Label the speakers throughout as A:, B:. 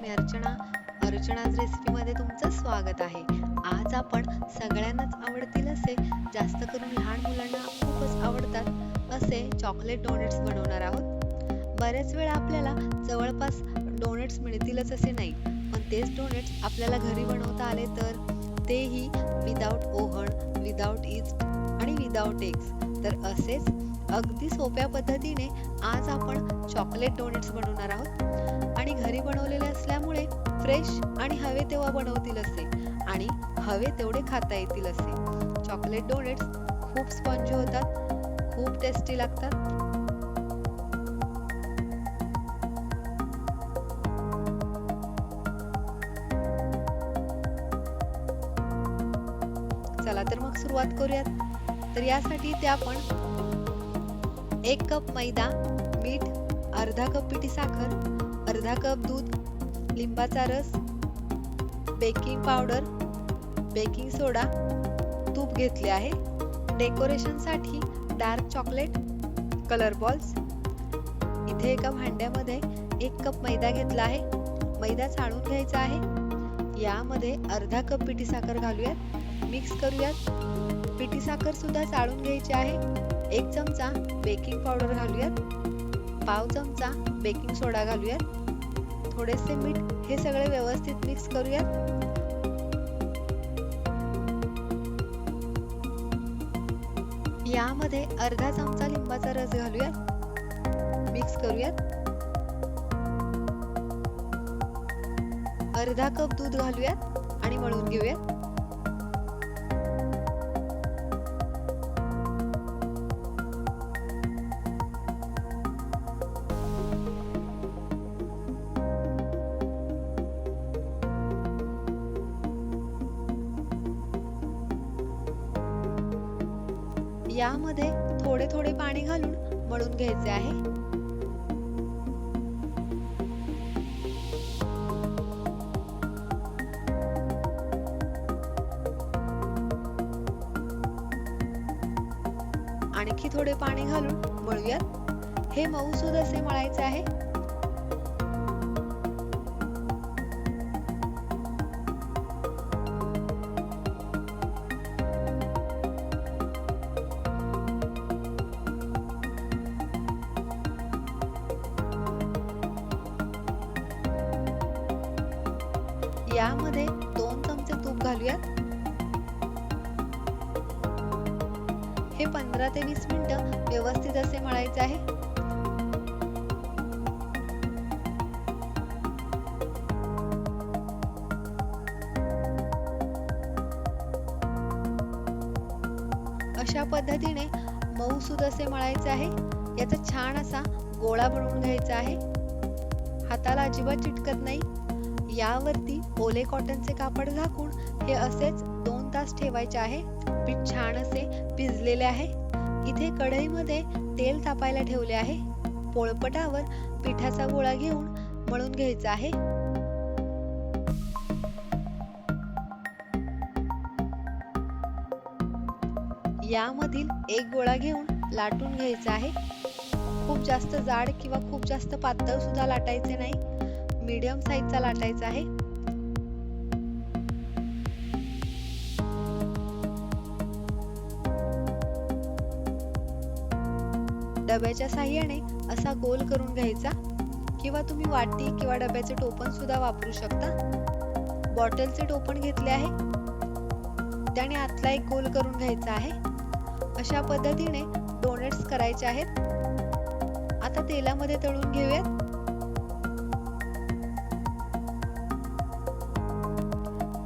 A: मी अर्चनाज रेसिपीमध्ये तुमचं स्वागत आहे। आज आपण सगळ्यांनाच आवडतील असे, जास्त करून लहान मुलांना खूपच आवडतात असे चॉकलेट डोनट्स बनवणार आहोत। बऱ्याच वेळा आपल्याला जवळपास डोनट्स मिळतीलच असे नाही, पण तेच डोनट्स आपल्याला घरी बनवता आले तर तेही विदाउट ओव्हन, विदाउट ईस्ट आणि विदाउट एग्स। तर असेच अगदी सोप्या पद्धतीने आज आपण चॉकलेट डोनट्स बनवणार आहोत आणि घरी बनवलेले असल्यामुळे फ्रेश आणि हवे तेव्हा बनवतील असे आणि हवे तेवढे खाता येतील असे चॉकलेट डोनट्स खूप स्पॉन्जी होतात, खूप टेस्टी लागतात। चला तर मग सुरुवात करूयात। तर यासाठी ते आपण 1 कप मैदा, मीठ, अर्धा कप पिठी साखर, अर्धा कप दूध, लिंबाचा रस, बेकिंग पावडर, बेकिंग सोडा, तूप घेतले आहे। डेकोरेशन साठी डार्क चॉकलेट, कलर बॉल्स। इथे एका भांड्यामध्ये 1 कप मैदा घेतला आहे। मैदा चाळून घ्यायचा आहे। यामध्ये अर्धा कप पिठी साखर घालूयात, मिक्स करूयात। पिठी साखर सुद्धा चाळून घ्यायची आहे। 1 चमचा बेकिंग पावडर घालूयात, पाव चमचा बेकिंग सोडा घालूयात, थोडेसे मीठ। हे सगळे व्यवस्थित मिक्स करूयात। यामध्ये अर्धा चमचा लिंबाचा रस घालूयात, मिक्स करूयात। अर्धा कप दूध घालूयात आणि मळून घेऊयात। यामध्ये थोडे थोडे पाणी घालून मळून घ्यायचे आहे। आणखी थोडे पाणी घालून मळूयात। हे मऊसूद असे मळायचे आहे। यामध्ये 2 चमचे तूप घालूयात। हे 15 ते 20 मिनिटं व्यवस्थित असे मळायचे आहे। अशा पद्धतीने मऊसूद असे मळायचे आहे। याचा छान असा गोळा बनवून घ्यायचा आहे। हाताला अजिबात चिटकत नाही। यावरती ओले कॉटनचे कापड झाकून हे असेच 2 तास ठेवायचे आहे। पीठ छान असे भिजलेले आहे। इथे कढईमध्ये तेल तापायला ठेवले आहे। पोळपटावर पिठाचा गोळा घेऊन मळून घ्यायचा आहे। यामधील एक गोळा घेऊन लाटून घ्यायचा आहे। खूप जास्त जाड किंवा खूप जास्त पातळ सुद्धा लाटायचे नाही, मीडियम साईजचा लाटायचा आहे। डब्याच्या साहाय्याने असा गोल करून घ्यायचा किंवा तुम्ही वाटी किंवा डब्याचे टोपण सुद्धा वापरू शकता। बॉटलचे टोपण घेतले आहे, त्याने आतला एक गोल करून घ्यायचा आहे। अशा पद्धतीने डोनट्स करायचे आहेत। आता तेलामध्ये तळून घेऊयात।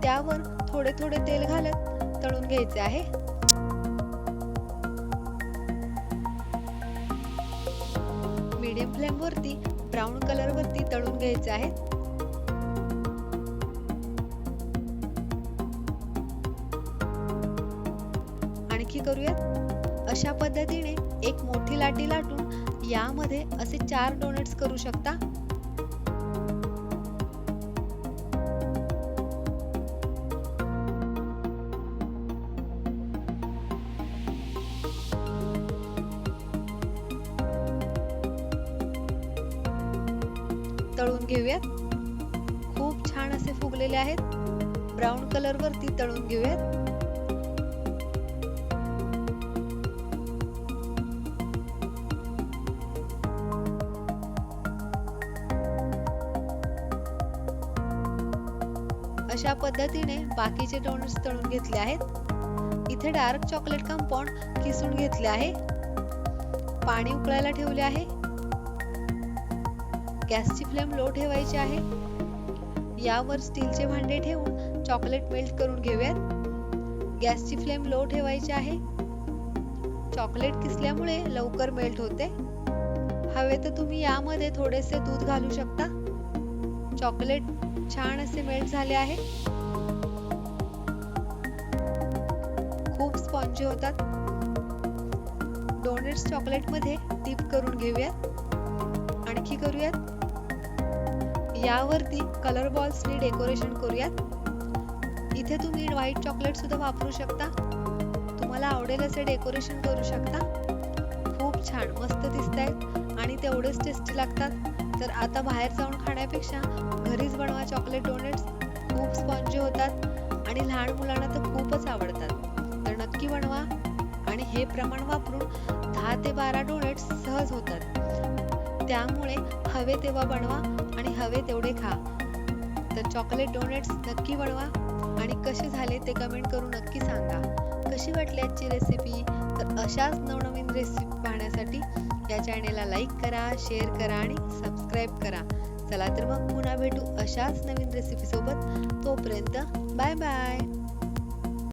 A: त्यावर थोडे थोडे तेल घालत तळून घ्यायचे आहे। मीडियम फ्लेम वरती ब्राऊन कलर वरती तळून घ्यायचे आहे। आणखी करूयात। अशा पद्धतीने एक मोठी लाटी लाटून यामध्ये असे 4 डोनट्स करू शकता। तळून घेऊयात। खूप छान असे फुगलेले आहेत. ब्राऊन कलर वरती तळून घेऊयात. अशा पद्धतीने बाकीचे डोनट्स तळून घेतले आहेत. इथे डार्क चॉकलेट कंपाऊंड किसून घेतले आहे. पाणी उकळायला ठेवले आहे. गॅसची फ्लेम लो ठेवायची आहे. यावर स्टीलचे भांडे ठेवून चॉकलेट मेल्ट करून घेऊयात. गॅसची फ्लेम लो ठेवायची आहे. चॉकलेट किसल्यामुळे लवकर मेल्ट होते. हवे तर तुम्ही यामध्ये थोडेसे दूध घालू शकता. चॉकलेट छान असे मेल्ट झाले आहे. खूप स्पॉन्जी होतात. डोनट्स चॉकलेट मध्ये डिप करून घेऊयात. आणखी करूयात. यावरती कलर बॉल्सनी डेकोरेशन करूयात. इथे तुम्ही व्हाईट चॉकलेट सुद्धा वापरू शकता. तुम्हाला आवडेल असे डेकोरेशन करू शकता. खूप छान मस्त दिसतायत आणि तेवढेच टेस्टी लागतात. तर आता बाहेर जाऊन खाण्यापेक्षा घरीच बनवा चॉकलेट डोनट्स. खूप स्पॉन्जी होतात आणि लहान मुलांना तर खूपच आवडतात. तर नक्की बनवा आणि हे प्रमाण वापरून 10 ते 12 डोनट्स सहज होतात. त्यामुळे हवे तेव्हा बनवा आणि हवे तेवढे खा. तर चॉकलेट डोनट्स नक्की बनवा आणि कसे झाले ते कमेंट करून नक्की सांगा. कशी वाटली आजची रेसिपी? तर अशाच नवनवीन रेसिपी पाहण्यासाठी या चॅनेलला लाईक करा, शेअर करा आणि सबस्क्राईब करा. चला तर मग पुन्हा भेटू अशाच नवीन रेसिपी सोबत. तोपर्यंत बाय बाय.